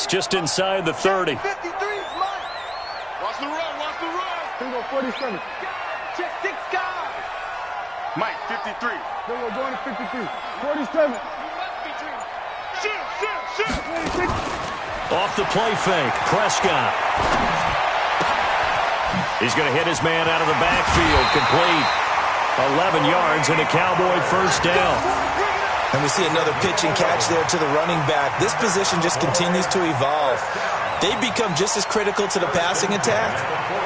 6, just inside the 30. Watch the run, watch the run. Here we go, 47. Check 6 guys. Mike, 53. Then we're going to 53. 47. Shoot. 26. Off the play fake, Prescott. He's going to hit his man out of the backfield, complete. 11 yards and a Cowboy first down. And we see another pitch and catch there to the running back. This position just continues to evolve. They become just as critical to the passing attack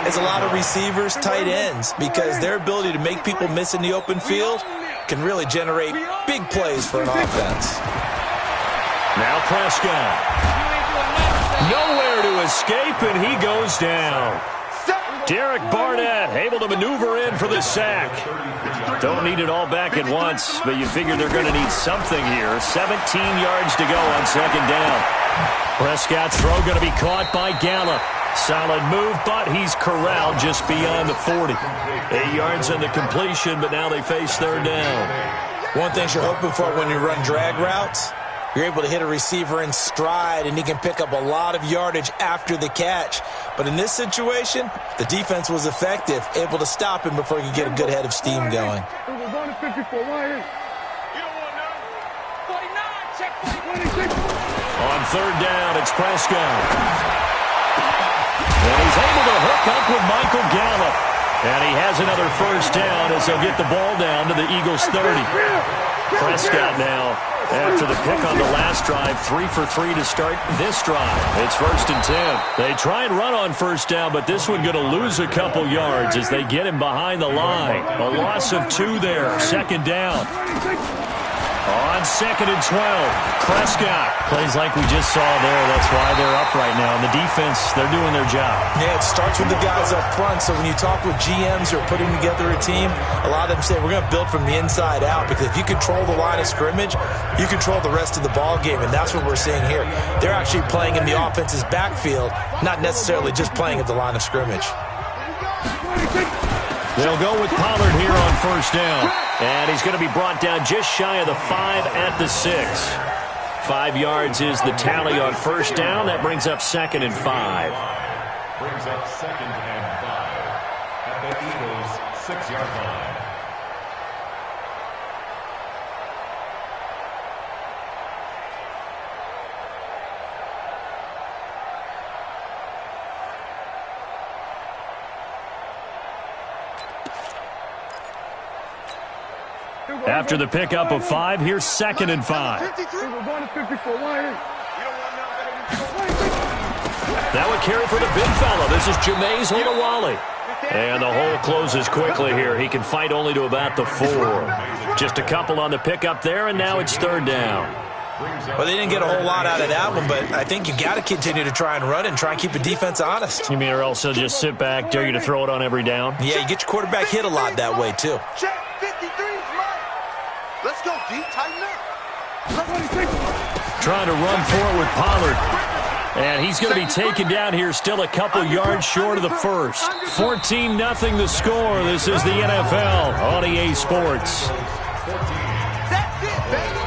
as a lot of receivers, tight ends, because their ability to make people miss in the open field can really generate big plays for an offense. Now Prescott. Nowhere to escape, and he goes down. Derek Barnett able to maneuver in for the sack. Don't need it all back at once, but you figure they're going to need something here. 17 yards to go on second down. Prescott's throw going to be caught by Gallup. Solid move, but he's corralled just beyond the 40. 8 yards on the completion, but now they face third down. One thing you're hoping for when you run drag routes, you're able to hit a receiver in stride, and he can pick up a lot of yardage after the catch. But in this situation, the defense was effective, able to stop him before he could get a good head of steam going. We're going to 54. Why is? You don't want none. 49, check 49. 26. On third down, it's Prescott. And he's able to hook up with Michael Gallup. And he has another first down as they'll get the ball down to the Eagles' 30. Prescott now, after the pick on the last drive, 3 for 3 to start this drive. It's first and 10. They try and run on first down, but this one going to lose a couple yards as they get him behind the line. A loss of 2 there, second down. On second and 12, Prescott. Plays like we just saw there. That's why they're up right now. And the defense, they're doing their job. Yeah, it starts with the guys up front. So when you talk with GMs who are putting together a team, a lot of them say, we're going to build from the inside out, because if you control the line of scrimmage, you control the rest of the ball game, and that's what we're seeing here. They're actually playing in the offense's backfield, not necessarily just playing at the line of scrimmage. They'll go with Pollard here on first down. And he's going to be brought down just shy of the 5 at the 6. 5 yards is the tally on first down. That brings up second and 5. Brings up second and 5 at the Eagles' 6-yard line. After the pickup of 5, here's second and 5. We're going to 54. Why is? That would carry for the big fella. This is Jameis Olawale. And the hole closes quickly here. He can fight only to about the 4. Just a couple on the pickup there, and now it's third down. Well, they didn't get a whole lot out of that one, but I think you got to continue to try and run and try and keep the defense honest. You mean or else they'll just sit back, dare you to throw it on every down? Yeah, you get your quarterback hit a lot that way, too. Check 53's Mike. Let's go, D. Tighten up. Trying to run for it with Pollard. And he's going to be taken down here, still a couple yards short of the first. 14-0 the score. This is the NFL on EA Sports. That's it, baby.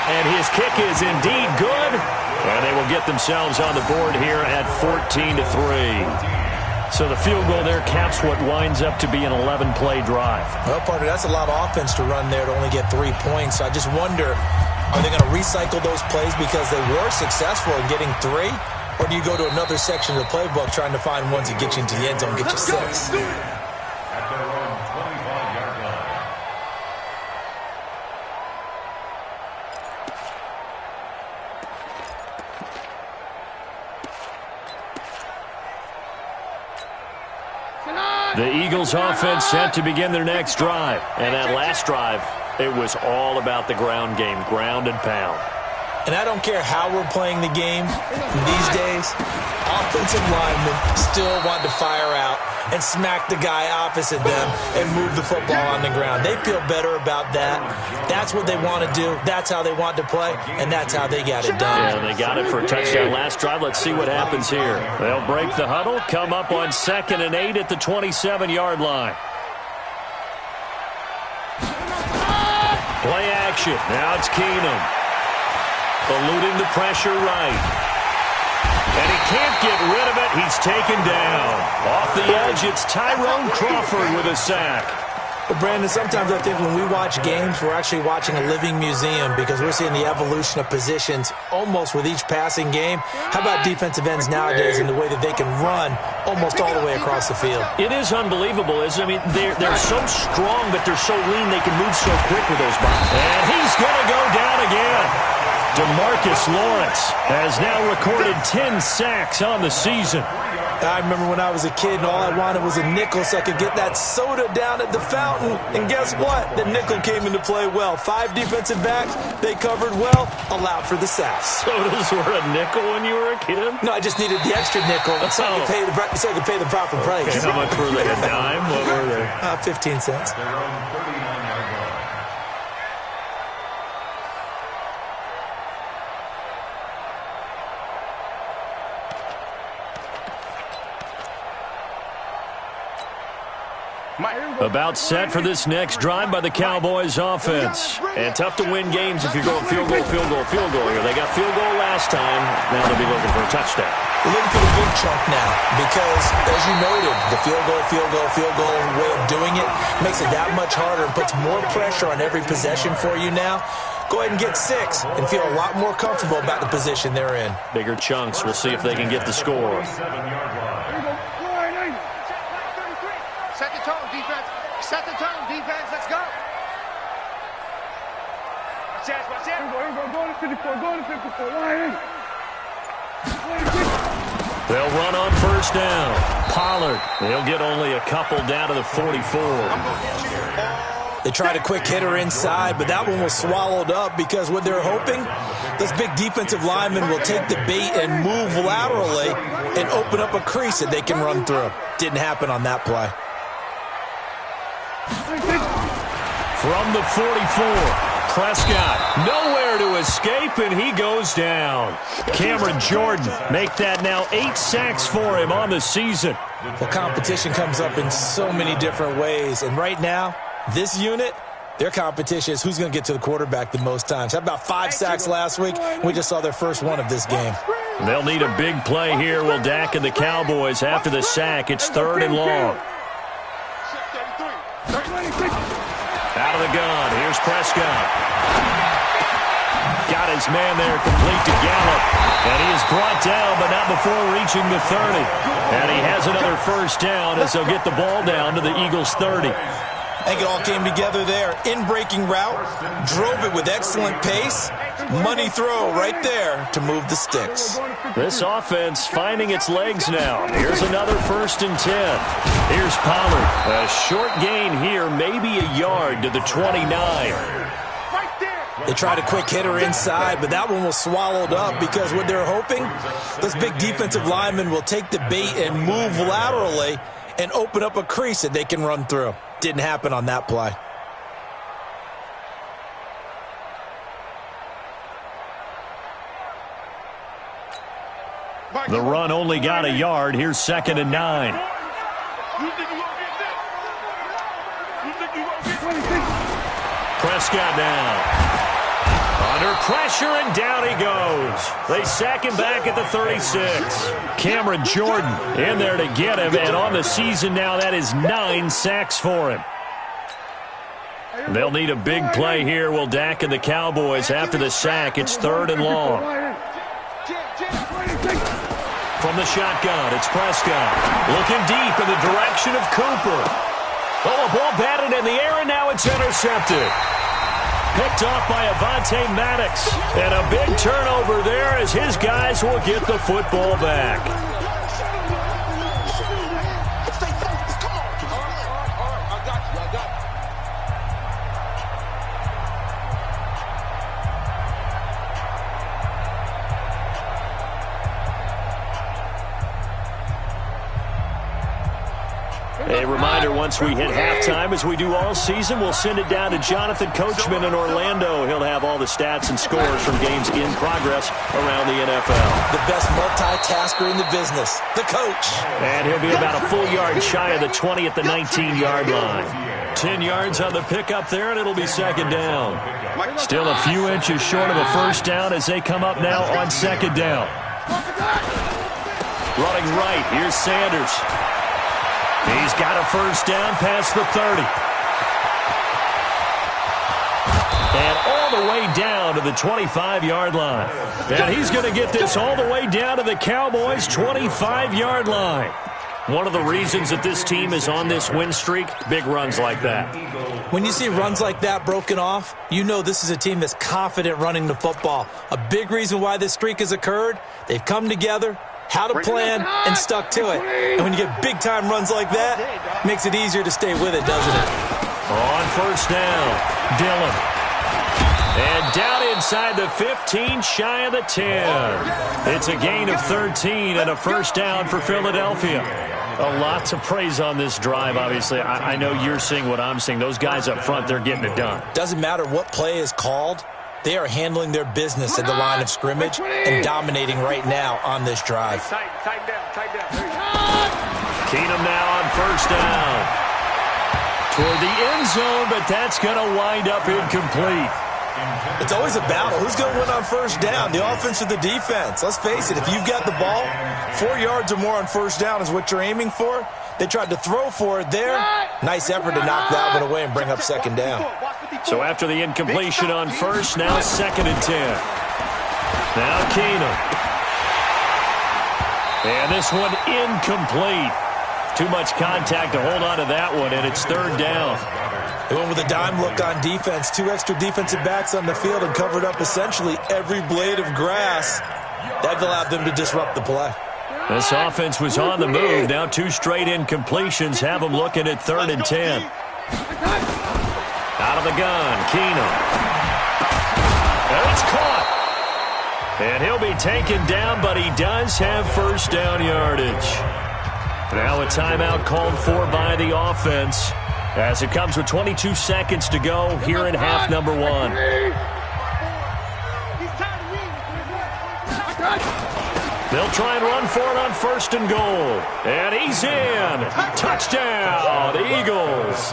And his kick is indeed good. And they will get themselves on the board here at 14-3. So the field goal there caps what winds up to be an 11-play drive. Well, partner, that's a lot of offense to run there to only get 3 points. So I just wonder, are they going to recycle those plays because they were successful in getting 3? Or do you go to another section of the playbook trying to find ones that get you into the end zone and get you 6? The Eagles offense set to begin their next drive. And that last drive, it was all about the ground game, ground and pound. And I don't care how we're playing the game these days, offensive linemen still want to fire out and smack the guy opposite them and move the football on the ground. They feel better about that. That's what they want to do. That's how they want to play, and that's how they got it done. Yeah, they got it for a touchdown last drive. Let's see what happens here. They'll break the huddle, come up on 2nd and 8 at the 27-yard line. Play action. Now it's Keenum. Eluding the pressure right. And he can't get rid of it. He's taken down. Off the edge, it's Tyrone Crawford with a sack. But, Brandon, sometimes I think when we watch games, we're actually watching a living museum because we're seeing the evolution of positions almost with each passing game. How about defensive ends nowadays and the way that they can run almost all the way across the field? It is unbelievable, isn't it? I mean, they're so strong, but they're so lean they can move so quick with those bodies. And he's going to go down again. DeMarcus Lawrence has now recorded 10 sacks on the season. I remember when I was a kid and all I wanted was a nickel so I could get that soda down at the fountain. And guess what? The nickel came into play well. 5 defensive backs, they covered well, allowed for the sacks. Sodas were a nickel when you were a kid? No, I just needed the extra nickel so I could pay the proper price. Okay, how much were they? A dime? What were they? 15 cents. About set for this next drive by the Cowboys offense. And tough to win games if you're going field goal, field goal, field goal here. They got field goal last time. Now they'll be looking for a touchdown. We're looking for the big chunk now because, as you noted, the field goal way of doing it makes it that much harder and puts more pressure on every possession for you now. Go ahead and get 6 and feel a lot more comfortable about the position they're in. Bigger chunks. We'll see if they can get the score. Set the tone, defense. Set the tone, defense. Let's go. Watch out, watch out. Here we go. Go to 54. Go to 54. Line in. They'll run on first down. Pollard. They'll get only a couple down to the 44. They tried a quick hitter inside, but that one was swallowed up because what they're hoping, those big defensive linemen will take the bait and move laterally and open up a crease that they can run through. Didn't happen on that play. From the 44, Prescott nowhere to escape, and he goes down. Cameron Jordan make that now 8 sacks for him on the season. Well, competition comes up in so many different ways, and right now, this unit, their competition is who's going to get to the quarterback the most times. How about 5 sacks last week? We just saw their first one of this game. They'll need a big play here. Will Dak and the Cowboys after the sack. It's 3rd and long. Out of the gun. Here's Prescott. Got his man there complete to Gallup. And he is brought down, but not before reaching the 30. And he has another first down as they'll get the ball down to the Eagles' 30. I think it all came together there. In-breaking route, drove it with excellent pace. Money throw right there to move the sticks. This offense finding its legs now. Here's another 1st and 10. Here's Pollard. A short gain here, maybe a yard to the 29. They tried a quick hitter inside, but that one was swallowed up because what they're hoping, those big defensive linemen will take the bait and move laterally and open up a crease that they can run through. Didn't happen on that play. The run only got a yard. Here's 2nd and 9. Prescott now. Under pressure, and down he goes. They sack him back at the 36. Cameron Jordan in there to get him, and on the season now, that is 9 sacks for him. They'll need a big play here. Will Dak and the Cowboys after the sack. It's 3rd and long. From the shotgun, it's Prescott. Looking deep in the direction of Cooper. Oh, a ball batted in the air, and now it's intercepted. Picked off by Avonte Maddox. And a big turnover there as his guys will get the football back. reminder, once we hit halftime, as we do all season, we'll send it down to Jonathan Coachman in Orlando. He'll have all the stats and scores from games in progress around the NFL. The best multitasker in the business, the coach. And he'll be about a full yard shy of the 20 at the 19-yard line. 10 yards on the pickup there, and it'll be second down. Still a few inches short of a first down as they come up now on second down. Running right, here's Sanders. He's got a first down past the 30. And all the way down to the 25-yard line. And he's going to get this all the way down to the Cowboys' 25-yard line. One of the reasons that this team is on this win streak, big runs like that. When you see runs like that broken off, you know this is a team that's confident running the football. A big reason why this streak has occurred, they've come together, had a plan, and stuck to it. And when you get big-time runs like that, it makes it easier to stay with it, doesn't it? On first down, Dillon. And down inside the 15, shy of the 10. It's a gain of 13 and a first down for Philadelphia. A lot to praise on this drive, obviously. I know you're seeing what I'm seeing. Those guys up front, they're getting it done. Doesn't matter what play is called. They are handling their business at the line of scrimmage and dominating right now on this drive. Tighten down. Keenum now on first down. Toward the end zone, but that's going to wind up incomplete. It's always a battle. Who's going to win on first down, the offense or the defense? Let's face it, if you've got the ball, 4 yards or more on first down is what you're aiming for. They tried to throw for it there. Nice effort to knock that one away and bring up second down. So after the incompletion on first, now second and 10. Now Keenum. And this one incomplete. Too much contact to hold on to that one, and it's third down. They went with a dime look on defense. 2 extra defensive backs on the field and covered up essentially every blade of grass. That allowed them to disrupt the play. This offense was on the move. Now 2 straight incompletions have them looking at third and 10. Out of the gun, Keenum. And it's caught. And he'll be taken down, but he does have first down yardage. Now a timeout called for by the offense as it comes with 22 seconds to go here in half number 1. They'll try and run for it on first and goal. And he's in. Touchdown, Eagles.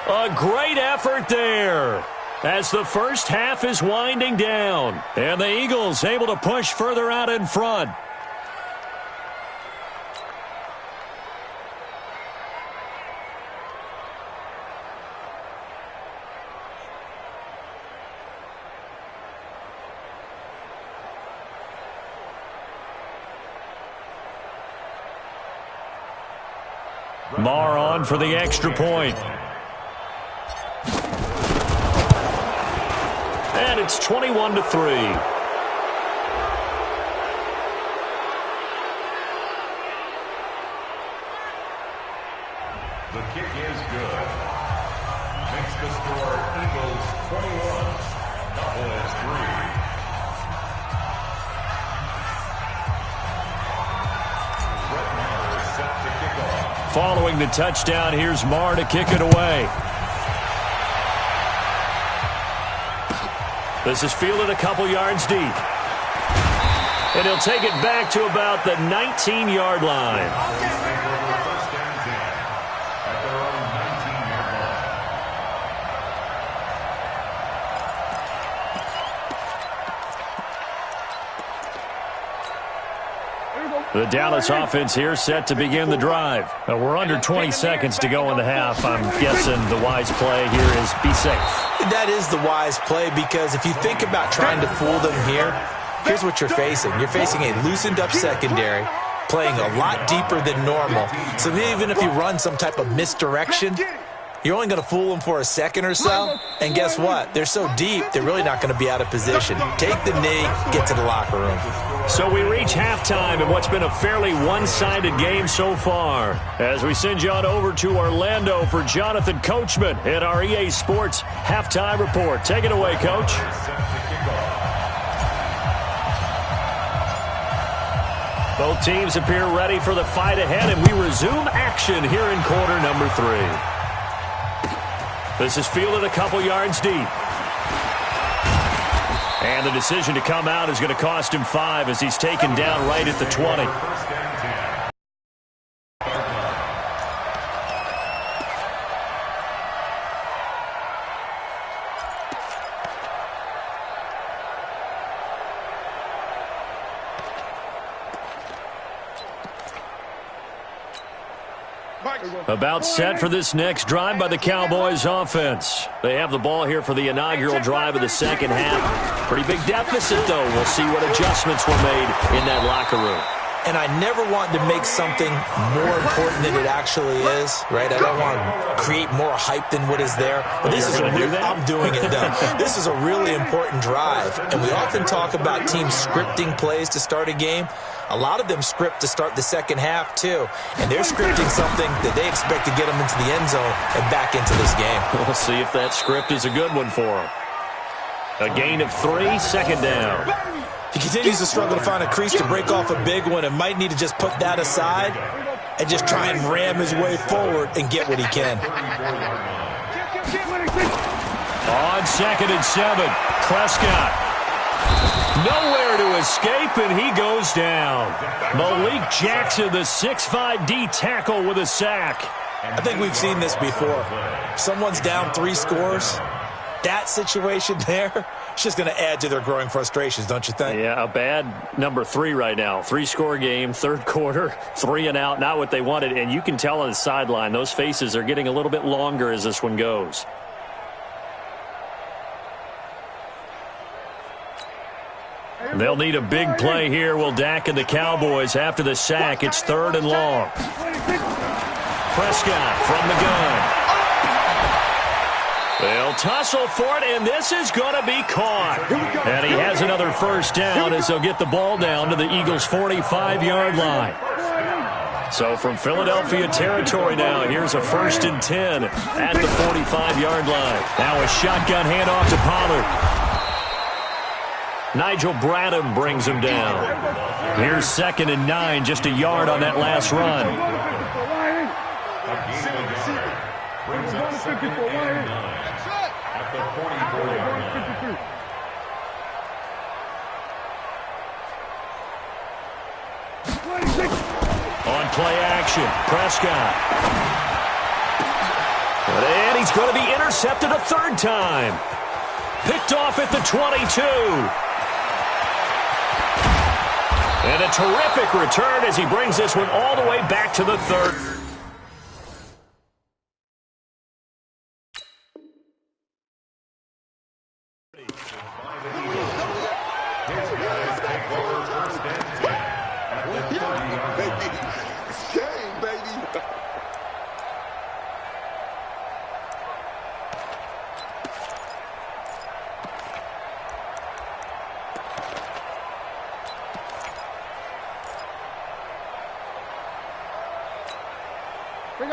A great effort there as the first half is winding down. And the Eagles able to push further out in front. Marr on for the extra point. And it's 21-3. The kick is good. Makes the score Eagles 21, Cowboys 3. Set to kick off. Following the touchdown, here's Marr to kick it away. This is fielded a couple yards deep. And he'll take it back to about the 19-yard line. The Dallas offense here set to begin the drive. We're under 20 seconds to go in the half. I'm guessing the wise play here is be safe. That is the wise play because if you think about trying to fool them here, here's what you're facing. You're facing a loosened up secondary, playing a lot deeper than normal. So even if you run some type of misdirection, you're only going to fool them for a second or so. And guess what? They're so deep, they're really not going to be out of position. Take the knee, get to the locker room. So we reach halftime in what's been a fairly one-sided game so far. As we send you on over to Orlando for Jonathan Coachman at our EA Sports Halftime Report. Take it away, Coach. Both teams appear ready for the fight ahead, and we resume action here in quarter number 3. This is fielded a couple yards deep. And the decision to come out is going to cost him 5 as he's taken down right at the 20. About set for this next drive by the Cowboys offense. They have the ball here for the inaugural drive of the second half. Pretty big deficit, though. We'll see what adjustments were made in that locker room. And I never want to make something more important than it actually is, right? I don't want to create more hype than what is there. But this is I'm doing it, though. This is a really important drive. And we often talk about teams scripting plays to start a game. A lot of them script to start the second half, too. And they're scripting something that they expect to get them into the end zone and back into this game. We'll see if that script is a good one for them. A gain of 3, second down. He continues to struggle to find a crease to break off a big one and might need to just put that aside and just try and ram his way forward and get what he can. On 2nd and 7, Prescott. Nowhere to escape, and he goes down. Malik Jackson, the 6'5" D tackle with a sack. I think we've seen this before. Someone's down 3 scores. That situation there, it's just going to add to their growing frustrations, don't you think? Yeah, a bad number 3 right now. 3-score game, third quarter, 3 and out, not what they wanted. And you can tell on the sideline, those faces are getting a little bit longer as this one goes. They'll need a big play here. Will Dak and the Cowboys after the sack. It's 3rd and long. Prescott from the gun. They'll tussle for it, and this is going to be caught. And he has another first down as they'll get the ball down to the Eagles' 45-yard line. So from Philadelphia territory now, here's a 1st and 10 at the 45-yard line. Now a shotgun handoff to Pollard. Nigel Bradham brings him down. Here's 2nd and 9, just a yard on that last run. On play action, Prescott. And he's going to be intercepted a 3rd time. Picked off at the 22. And a terrific return as he brings this one all the way back to the 3rd.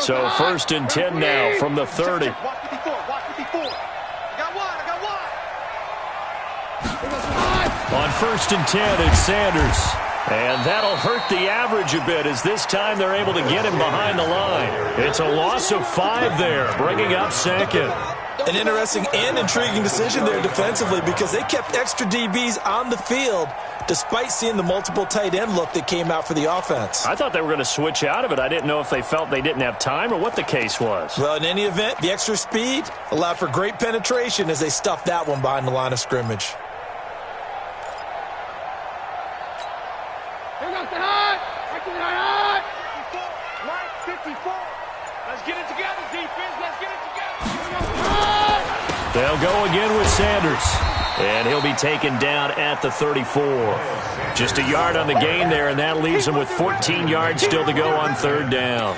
So 1st and 10 now from the 30. Watch 54. I got one. On 1st and 10, it's Sanders. And that'll hurt the average a bit as this time they're able to get him behind the line. It's a loss of 5 there, bringing up 2nd. An interesting and intriguing decision there defensively because they kept extra DBs on the field despite seeing the multiple tight end look that came out for the offense. I thought they were going to switch out of it. I didn't know if they felt they didn't have time or what the case was. Well, in any event, the extra speed allowed for great penetration as they stuffed that one behind the line of scrimmage. Mike, 54. Let's get it together, defense. Let's get it together. They'll go again with Sanders. And he'll be taken down at the 34. Just a yard on the gain there, and that leaves him with 14 yards still to go on 3rd down.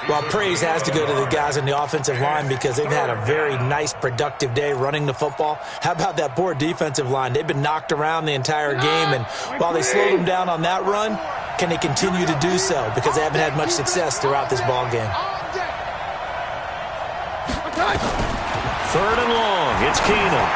Well, praise has to go to the guys in the offensive line because they've had a very nice, productive day running the football. How about that poor defensive line? They've been knocked around the entire game, and while they slowed them down on that run, can they continue to do so? Because they haven't had much success throughout this ball game. 3rd and long. It's Keenum.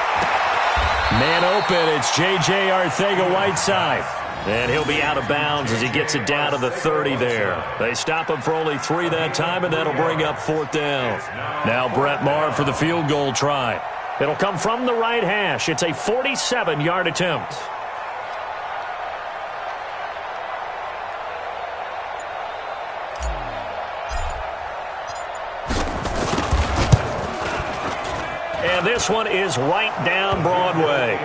Man open. It's J.J. Arcega-Whiteside. And he'll be out of bounds as he gets it down to the 30 there. They stop him for only 3 that time, and that'll bring up 4th down. Now Brett Maher for the field goal try. It'll come from the right hash. It's a 47-yard attempt. And this one is right down Broadway.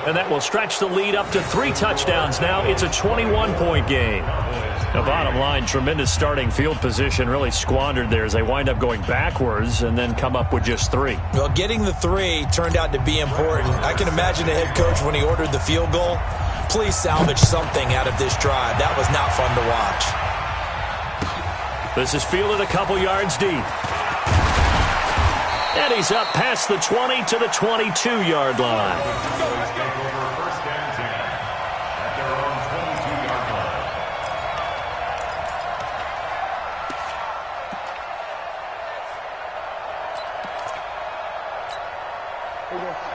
And that will stretch the lead up to 3 touchdowns now. It's a 21-point game. Now, bottom line, tremendous starting field position really squandered there as they wind up going backwards and then come up with just 3. Well, getting the 3 turned out to be important. I can imagine the head coach when he ordered the field goal. Please salvage something out of this drive. That was not fun to watch. This is fielded a couple yards deep. And he's up past the 20 to the 22-yard line.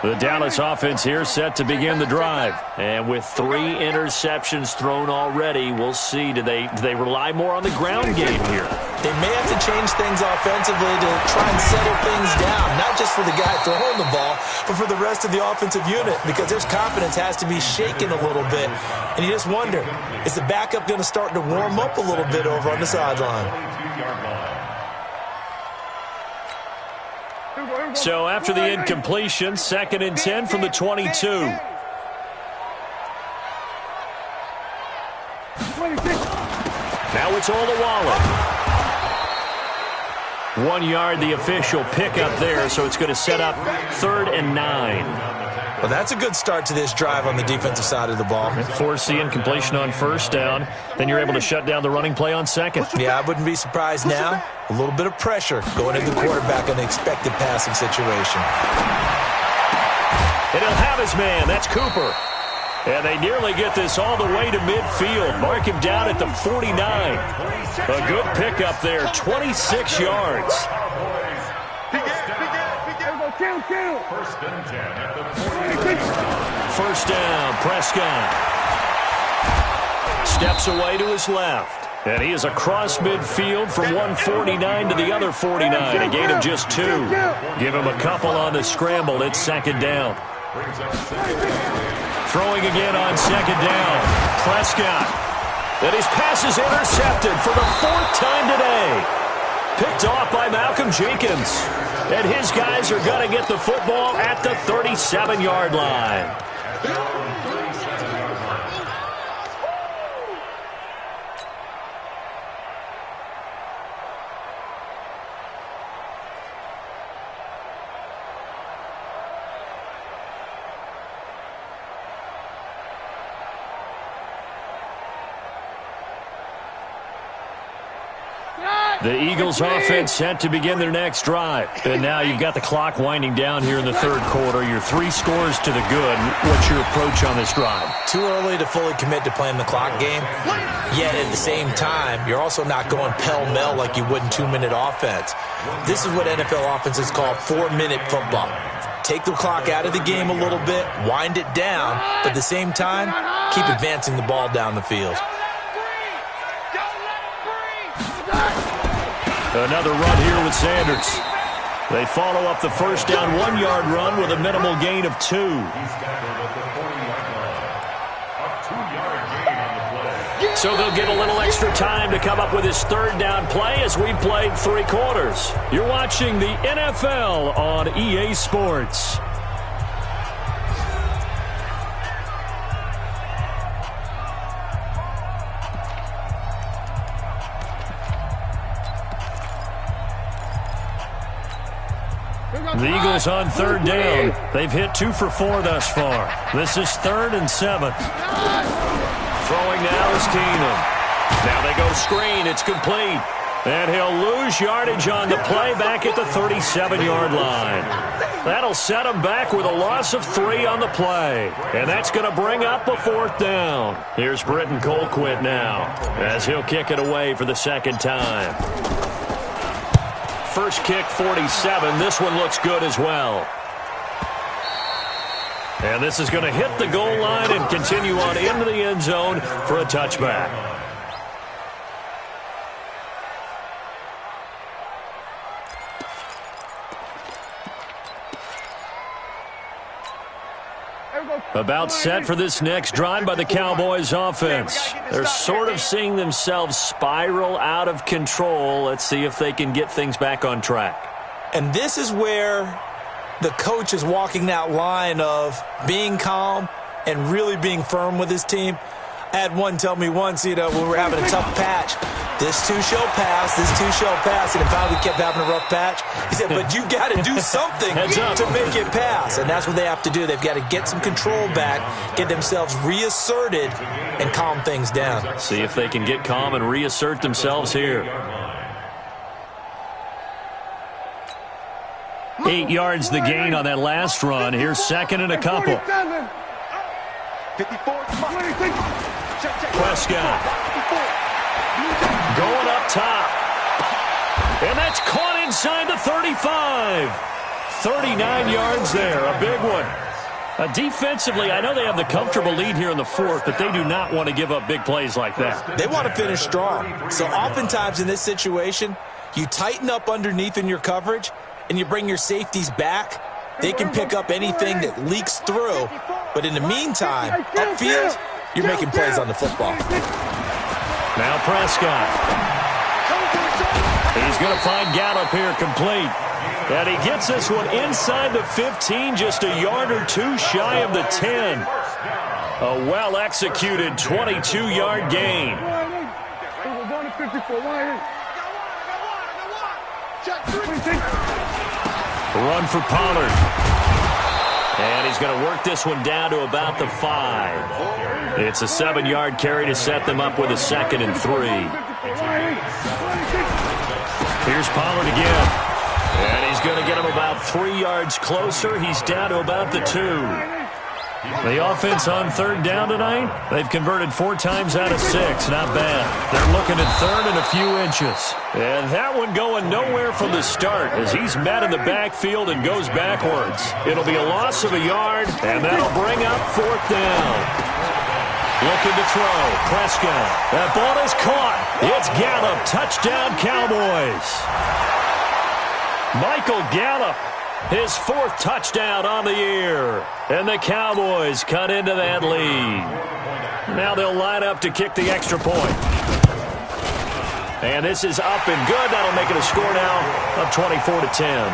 The Dallas offense here set to begin the drive. And with 3 interceptions thrown already, we'll see. Do they rely more on the ground game here? They may have to change things offensively to try and settle things down, not just for the guy throwing the ball, but for the rest of the offensive unit, because their confidence has to be shaken a little bit. And you just wonder, is the backup going to start to warm up a little bit over on the sideline? So after the incompletion, 2nd and 10 from the 22. Now it's Olawale. 1 yard, the official pickup there, so it's going to set up 3rd and 9. Well, that's a good start to this drive on the defensive side of the ball. Force the incompletion on 1st down. Then you're able to shut down the running play on 2nd. Yeah, I wouldn't be surprised now. A little bit of pressure going into the quarterback in the expected passing situation. And he'll have his man. That's Cooper. And they nearly get this all the way to midfield. Mark him down at the 49. A good pickup there, 26 yards. First and 10 at the 40. 1st down, Prescott. Steps away to his left. And he is across midfield from 149 to the other 49. A gain of just 2. Give him a couple on the scramble. It's 2nd down. Throwing again on 2nd down. Prescott. And his pass is intercepted for the 4th time today. Picked off by Malcolm Jenkins. And his guys are going to get the football at the 37-yard line. The Eagles offense set to begin their next drive. And now you've got the clock winding down here in the 3rd quarter. Your 3 scores to the good. What's your approach on this drive? Too early to fully commit to playing the clock game. Yet at the same time, you're also not going pell-mell like you would in 2-minute offense. This is what NFL offenses call 4-minute football. Take the clock out of the game a little bit, wind it down, but at the same time, keep advancing the ball down the field. Another run here with Sanders. They follow up the 1st down 1-yard run with a minimal gain of 2. So they'll get a little extra time to come up with his 3rd down play as we've played 3 quarters. You're watching the NFL on EA Sports. The Eagles on 3rd down. They've hit 2 for 4 thus far. This is 3rd and 7. Throwing now is Keenum. Now they go screen. It's complete. And he'll lose yardage on the play back at the 37-yard line. That'll set him back with a loss of 3 on the play. And that's going to bring up a 4th down. Here's Britton Colquitt now as he'll kick it away for the 2nd time. First kick, 47. This one looks good as well. And this is going to hit the goal line and continue on into the end zone for a touchback. About set for this next drive by the Cowboys offense. They're sort of seeing themselves spiral out of control. Let's see if they can get things back on track. And this is where the coach is walking that line of being calm and really being firm with his team. I had one tell me once, when we were having a tough patch, this too shall pass, this too shall pass, and it finally kept having a rough patch. He said, but you got to do something to make it pass, and that's what they have to do. They've got to get some control back, get themselves reasserted, and calm things down. See if they can get calm and reassert themselves here. 8 yards the gain on that last run. Here's second and a couple. 54. Prescott going up top. And that's caught inside the 35. 39 yards there, a big one. Defensively, I know they have the comfortable lead here in the fourth, but they do not want to give up big plays like that. They want to finish strong. So oftentimes in this situation, you tighten up underneath in your coverage, and you bring your safeties back. They can pick up anything that leaks through. But in the meantime, upfield, you're making plays on the football. Now Prescott. He's going to find Gallup here complete. And he gets this one inside the 15, just a yard or two shy of the 10. A well-executed 22-yard gain. Run for Pollard. And he's going to work this one down to about the 5. It's a 7-yard carry to set them up with a 2nd and 3. Here's Pollard again. And he's going to get him about 3 yards closer. He's down to about the 2. The offense on third down tonight, they've converted 4 times out of 6. Not bad. They're looking at third and a few inches. And that one going nowhere from the start as he's met in the backfield and goes backwards. It'll be a loss of a yard, and that'll bring up 4th down. Looking to throw. Prescott. That ball is caught. It's Gallup. Touchdown, Cowboys. Michael Gallup. His 4th touchdown on the year. And the Cowboys cut into that lead. Now they'll line up to kick the extra point. And this is up and good. That'll make it a score now of 24-10.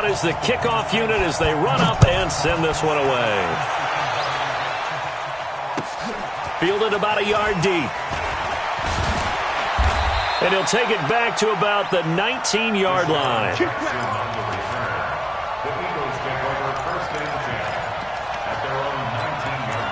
Is the kickoff unit as they run up and send this one away. Fielded about a yard deep. And he'll take it back to about the 19-yard line. The Eagles take over 1st and 10 at their own 19-yard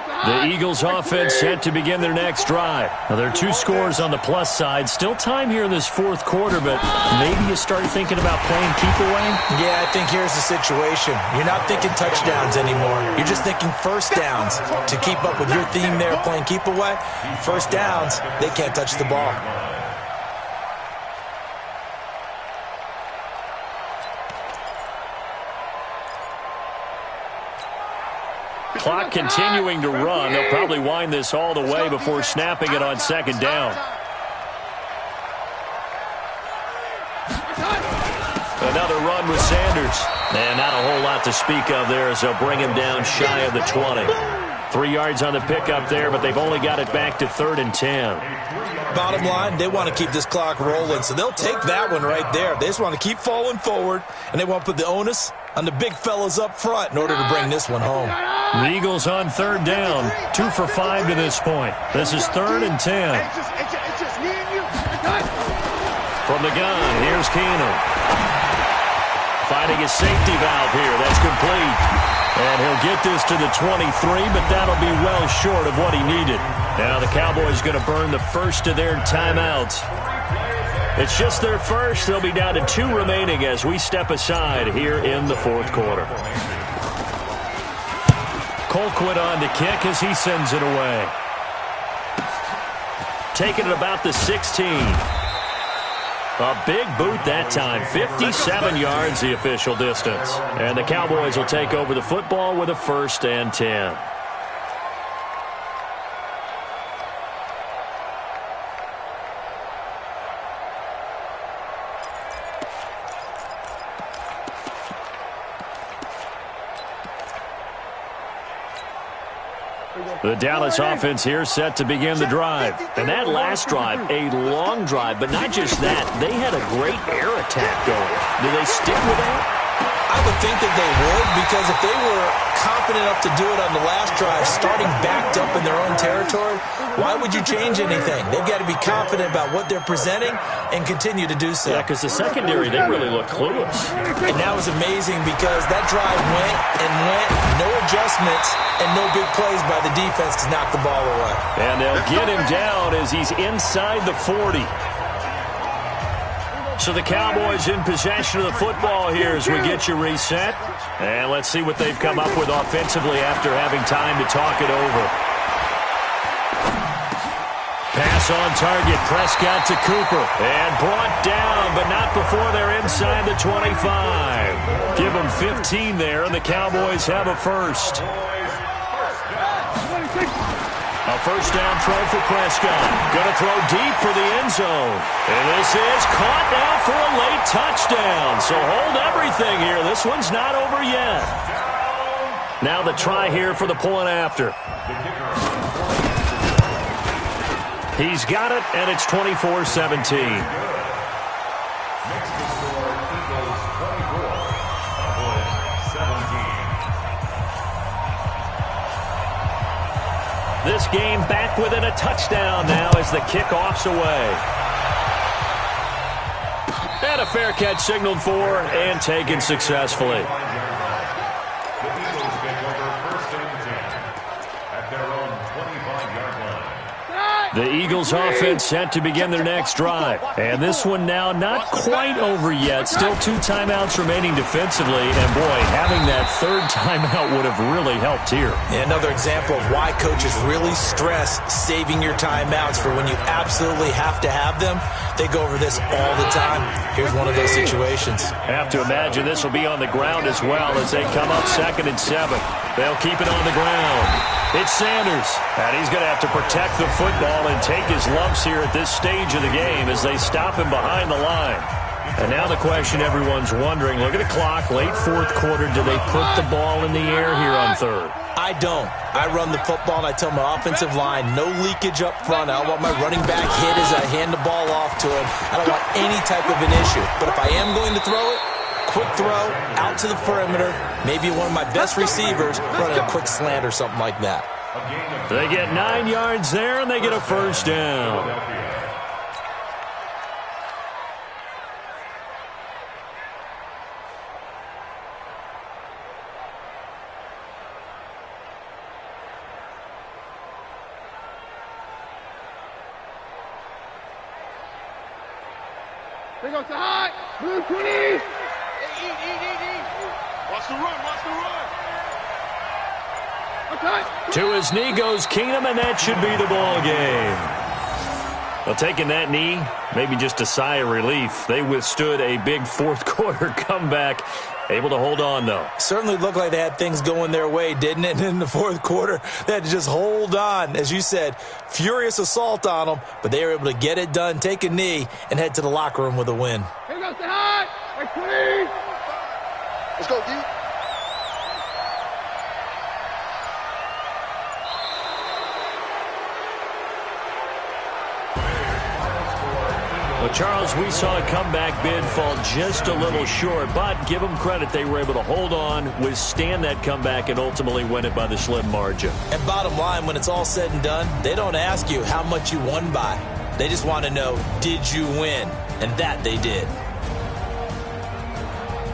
line. The Eagles offense set to begin their next drive. Now, there are 2 scores on the plus side. Still time here in this 4th quarter, but maybe you start thinking about playing keep away? Yeah, I think here's the situation. You're not thinking touchdowns anymore. You're just thinking first downs. To keep up with your theme there, playing keep away, first downs, they can't touch the ball. Clock continuing to run. They'll probably wind this all the way before snapping it on 2nd down. Another run with Sanders. And not a whole lot to speak of there as they'll bring him down shy of the 20. 3 yards on the pickup there, but they've only got it back to 3rd and 10. Bottom line, they want to keep this clock rolling, so they'll take that one right there. They just want to keep falling forward, and they want to put the onus on the big fellas up front in order to bring this one home. The Eagles on 3rd down, 2 for 5 to this point. This is 3rd and 10. From the gun, here's Keenum. Finding his safety valve here. That's complete. And he'll get this to the 23, but that'll be well short of what he needed. Now the Cowboys going to burn the first of their timeouts. It's just their first. They'll be down to 2 remaining as we step aside here in the fourth quarter. Colquitt on to kick as he sends it away. Taking it about the 16. A big boot that time. 57 yards the official distance. And the Cowboys will take over the football with a 1st and 10. The Dallas offense here set to begin the drive. And that last drive, a long drive, but not just that. They had a great air attack going. Do they stick with that? I would think that they would, because if they were confident enough to do it on the last drive, starting backed up in their own territory, why would you change anything? They've got to be confident about what they're presenting and continue to do so. Yeah, because the secondary, they really look clueless. And that was amazing because that drive went and went, no adjustments, and no big plays by the defense to knock the ball away. And they'll get him down as he's inside the 40. So the Cowboys in possession of the football here as we get you reset. And let's see what they've come up with offensively after having time to talk it over. Pass on target. Prescott to Cooper. And brought down, but not before they're inside the 25. Give them 15 there, and the Cowboys have a first. A first down throw for Prescott. Going to throw deep for the end zone. And this is caught now for a late touchdown. So hold everything here. This one's not over yet. Now the try here for the point after. He's got it, and it's 24-17. This game back within a touchdown now as the kickoff's away. And a fair catch signaled for and taken successfully. The Eagles take over 1st and 10 at their own 25-yard line. The Eagles offense set to begin their next drive. And this one now not quite over yet. Still 2 timeouts remaining defensively. And boy, having that 3rd timeout would have really helped here. Yeah, another example of why coaches really stress saving your timeouts for when you absolutely have to have them. They go over this all the time. Here's one of those situations. Have to imagine this will be on the ground as well as they come up 2nd and 7. They'll keep it on the ground. It's Sanders, and he's going to have to protect the football and take his lumps here at this stage of the game as they stop him behind the line. And now the question everyone's wondering, look at the clock, late 4th quarter, do they put the ball in the air here on 3rd? I don't. I run the football, and I tell my offensive line, no leakage up front. I don't want my running back hit as I hand the ball off to him. I don't want any type of an issue. But if I am going to throw it, quick throw, out to the perimeter, maybe one of my best receivers running a quick slant or something like that. They get 9 yards there, and they get a first down. They go to high. Blue 20. Hey, eat. Watch the run. Okay. To his knee goes Keenum, and that should be the ball game. Well, taking that knee, maybe just a sigh of relief. They withstood a big 4th quarter comeback. Able to hold on, though. Certainly looked like they had things going their way, didn't it? And in the 4th quarter, they had to just hold on. As you said, furious assault on them, but they were able to get it done, take a knee, and head to the locker room with a win. Here goes the high. Like 20. Let's go, D. Well, Charles, we saw a comeback bid fall just a little short, but give them credit. They were able to hold on, withstand that comeback, and ultimately win it by the slim margin. And bottom line, when it's all said and done, they don't ask you how much you won by. They just want to know, did you win? And that they did.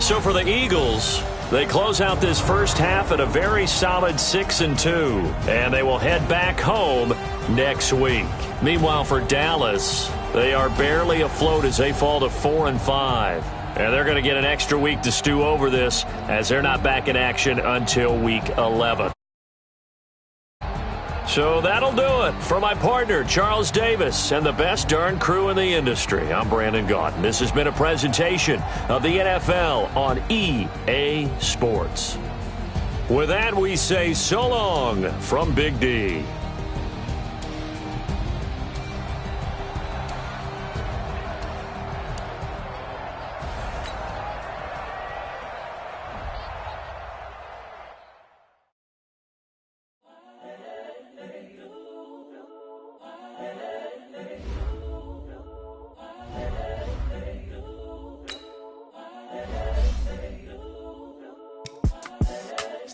So for the Eagles, They close out this first half at a very solid 6-2, and they will head back home next week. Meanwhile, for Dallas, they are barely afloat as they fall to 4-5. And they're going to get an extra week to stew over this as they're not back in action until week 11. So that'll do it for my partner, Charles Davis, and the best darn crew in the industry. I'm Brandon Gaudin. This has been a presentation of the NFL on EA Sports. With that, we say so long from Big D.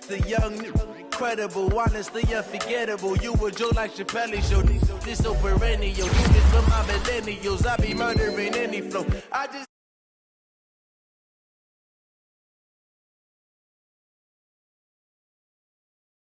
The young, incredible, honestly unforgettable. You were Joe like Chappelle show. This so perennial. You get from my millennials. I be murdering any flow. I just